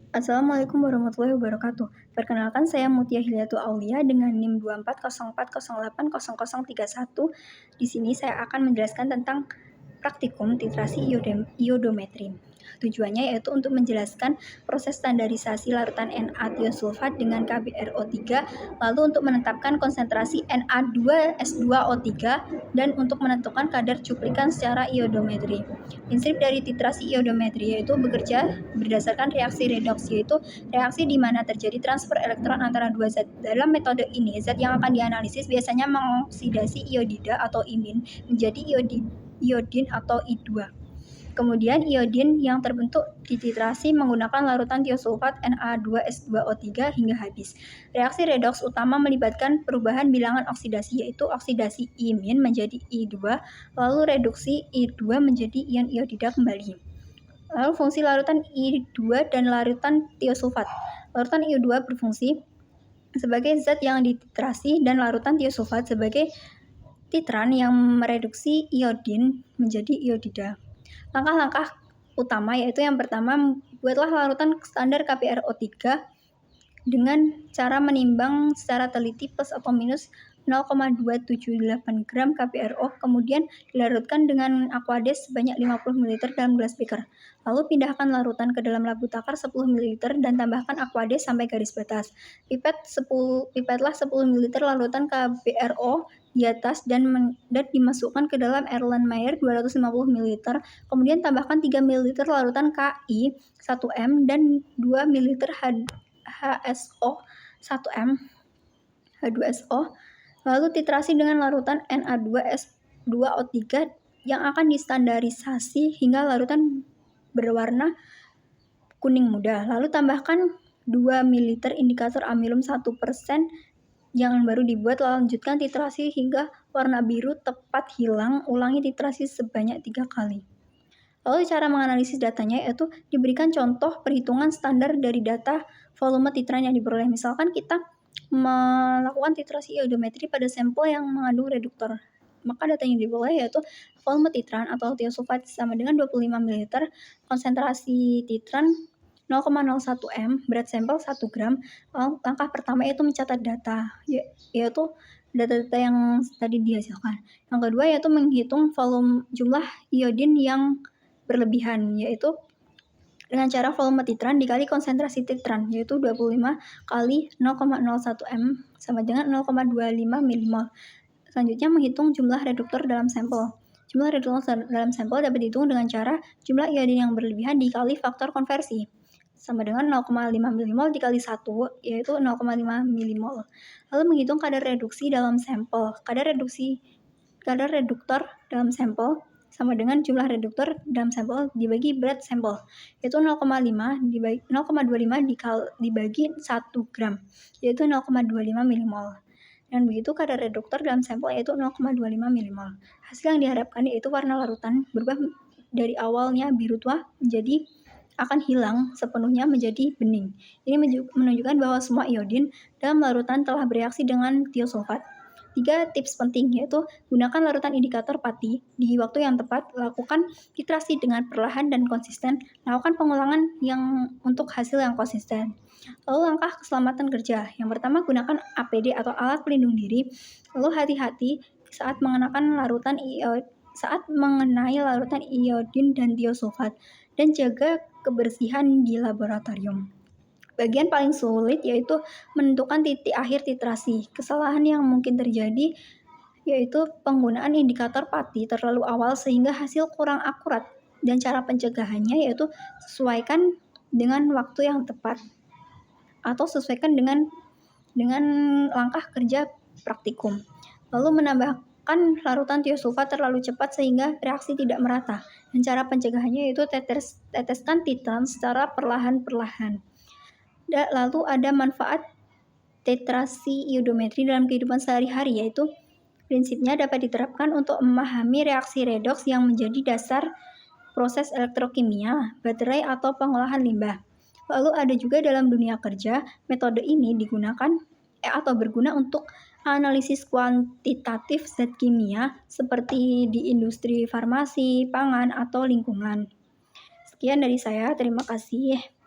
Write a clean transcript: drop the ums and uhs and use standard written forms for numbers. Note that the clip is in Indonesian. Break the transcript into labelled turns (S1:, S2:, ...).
S1: Assalamualaikum warahmatullahi wabarakatuh. Perkenalkan saya Mutia Hilyatul Aulia dengan NIM 2404080031. Di sini saya akan menjelaskan tentang praktikum titrasi iodometri. Tujuannya yaitu untuk menjelaskan proses standarisasi larutan Na-tiosulfat dengan KBRO3, lalu untuk menetapkan konsentrasi Na2S2O3, dan untuk menentukan kadar cuplikan secara iodometri. Prinsip dari titrasi iodometri yaitu bekerja berdasarkan reaksi redoks, yaitu reaksi di mana terjadi transfer elektron antara dua zat. Dalam metode ini, zat yang akan dianalisis biasanya mengoksidasi iodida atau imin menjadi iodin atau I2. Kemudian iodin yang terbentuk dititrasi menggunakan larutan tiosulfat Na2S2O3 hingga habis. Reaksi redoks utama melibatkan perubahan bilangan oksidasi, yaitu oksidasi imin menjadi I2, lalu reduksi I2 menjadi ion iodida kembali. Lalu fungsi larutan I2 dan larutan tiosulfat. Larutan I2 berfungsi sebagai zat yang dititrasi dan larutan tiosulfat sebagai titran yang mereduksi iodin menjadi iodida. Langkah-langkah utama yaitu yang pertama, buatlah larutan standar KBRO3 dengan cara menimbang secara teliti plus atau minus 0,278 gram KBRO, kemudian dilarutkan dengan aquades sebanyak 50 ml dalam gelas beker. Lalu pindahkan larutan ke dalam labu takar 10 ml dan tambahkan aquades sampai garis batas. Pipetlah 10 ml larutan KBRO di atas dan dimasukkan ke dalam Erlenmeyer 250 ml. Kemudian tambahkan 3 ml larutan KI 1M dan 2 ml HSO 1M H2SO. Lalu titrasi dengan larutan Na2S2O3 yang akan distandarisasi hingga larutan berwarna kuning muda. Lalu tambahkan 2 ml indikator amilum 1% yang baru dibuat, lanjutkan titrasi hingga warna biru tepat hilang. Ulangi titrasi sebanyak 3 kali. Lalu cara menganalisis datanya yaitu diberikan contoh perhitungan standar dari data volume titran yang diperoleh. Misalkan kita melakukan titrasi iodometri pada sampel yang mengandung reduktor. Maka data yang diperoleh yaitu volume titran atau tiosulfat sama dengan 25 ml, konsentrasi titran 0,01 m, berat sampel 1 gram. Langkah pertama yaitu mencatat data, yaitu data-data yang tadi dihasilkan. Yang kedua yaitu menghitung volume jumlah iodin yang berlebihan, yaitu dengan cara volume titran dikali konsentrasi titran, yaitu 25 kali 0,01 m sama dengan 0,25 mmol. Selanjutnya menghitung jumlah reduktor dalam sampel. Jumlah reduktor dalam sampel dapat dihitung dengan cara jumlah iodin yang berlebihan dikali faktor konversi, sama dengan 0,5 mmol dikali 1, yaitu 0,5 mmol. Lalu menghitung kadar reduksi dalam sampel. Kadar reduktor dalam sampel sama dengan jumlah reduktor dalam sampel dibagi berat sampel, yaitu 0,25 dibagi 1 gram, yaitu 0,25 mmol. Dan begitu kadar reduktor dalam sampel yaitu 0,25 mmol. Hasil yang diharapkan yaitu warna larutan berubah dari awalnya biru tua menjadi akan hilang sepenuhnya menjadi bening. Ini menunjukkan bahwa semua iodin dalam larutan telah bereaksi dengan tiosulfat. 3 tips penting yaitu gunakan larutan indikator pati di waktu yang tepat, lakukan titrasi dengan perlahan dan konsisten, lakukan pengulangan yang untuk hasil yang konsisten. Lalu langkah keselamatan kerja. Yang pertama, gunakan APD atau alat pelindung diri. Lalu hati-hati saat mengenai larutan iodin dan tiosulfat, dan jaga kebersihan di laboratorium. Bagian paling sulit yaitu menentukan titik akhir titrasi. Kesalahan yang mungkin terjadi yaitu penggunaan indikator pati terlalu awal sehingga hasil kurang akurat, dan cara pencegahannya yaitu sesuaikan dengan waktu yang tepat atau sesuaikan dengan langkah kerja praktikum. Lalu menambahkan larutan tiosulfat terlalu cepat sehingga reaksi tidak merata. Dan cara pencegahannya yaitu teteskan titran secara perlahan-perlahan. Lalu ada manfaat titrasi iodometri dalam kehidupan sehari-hari, yaitu prinsipnya dapat diterapkan untuk memahami reaksi redoks yang menjadi dasar proses elektrokimia, baterai atau pengolahan limbah. Lalu ada juga dalam dunia kerja, metode ini berguna untuk analisis kuantitatif zat kimia seperti di industri farmasi, pangan, atau lingkungan. Sekian dari saya, terima kasih.